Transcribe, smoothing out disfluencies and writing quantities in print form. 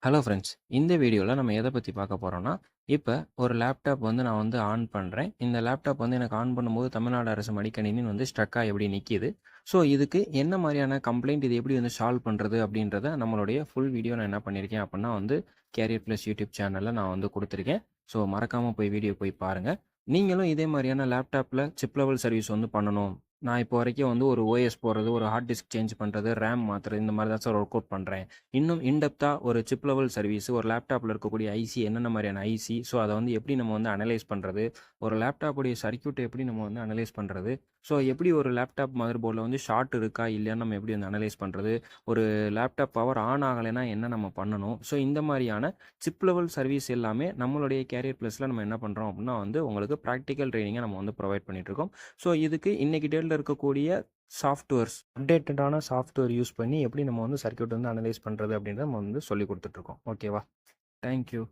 Hello friends. இந்த வீடியோல நம்ம எத பத்தி பார்க்க போறோம்னா, இப்ப ஒரு லேப்டாப் நான் ஆன் பண்றேன். இந்த லேப்டாப் எனக்கு ஆன் பண்ணும்போது தமிழ்நாடு அரசு மடிக்கணினின்னு ஸ்ட்ரக் ஆகி எப்படி நிக்கிது. ஸோ இதுக்கு என்ன மாரியான கம்ப்ளைண்ட் இது எப்படி சால்வ் பண்றது அப்படின்றத நம்மளுடைய ஃபுல் வீடியோ நான் என்ன பண்ணியிருக்கேன் அப்படின்னா கேரியர் பிளஸ் யூடியூப் சேனல்ல நான் குடுத்துருக்கேன். ஸோ மறக்காம போய் வீடியோ போய் பாருங்க. நீங்களும் இதே மாரியான லேப்டாப்ல சிப் லெவல் சர்வீஸ் பண்ணணும். நான் இப்போ வரைக்கும் ஒரு ஓஎஸ் போடுறது, ஒரு ஹார்ட் டிஸ்க் சேஞ்ச் பண்றது, ரேம் மாத்துறது இந்த மாரி தான் சார் ஒர்க் அவுட் பண்றேன். இன்னும் இன்டெப்த்தா ஒரு சிப் லெவல் சர்வீஸ், ஒரு லேப்டாப்ல இருக்கக்கூடிய ஐசி என்னென்ன மாரியான ஐசி, ஸோ அத எப்படி நம்ம அனலைஸ் பண்றது, ஒரு லேப்டாப்புடைய சர்க்யூட்ட எப்படி நம்ம அனலைஸ் பண்றது, ஸோ எப்படி ஒரு லேப்டாப் மதர் போர்ட்ல ஷார்ட் இருக்கா இல்லையான்னு நம்ம எப்படி அனலைஸ் பண்றது, ஒரு லேப்டாப் பவர் ஆன் ஆகலைன்னா என்ன நம்ம பண்ணணும், ஸோ இந்த மாரியான சிப் லெவல் சர்வீஸ் எல்லாமே நம்மளுடைய கேரியர் பிளஸ்ல நம்ம என்ன பண்றோம் அப்படின்னா உங்களுக்கு பிராக்டிகல் ட்ரெய்னிங்க நம்ம ப்ரொவைட் பண்ணிட்டு இருக்கோம். ஸோ இதுக்கு இன்னைக்கு டேட்ல இருக்கக்கூடிய சாஃப்ட்வேர்ஸ், அப்டேட்டடான சாஃப்ட்வேர் யூஸ் பண்ணி எப்படி நம்ம சர்க்யூட் அனலைஸ் பண்றது அப்படின்றத நம்ம சொல்லிக் குடுத்துட்டுருக்கோம். ஓகேவா? Thank you.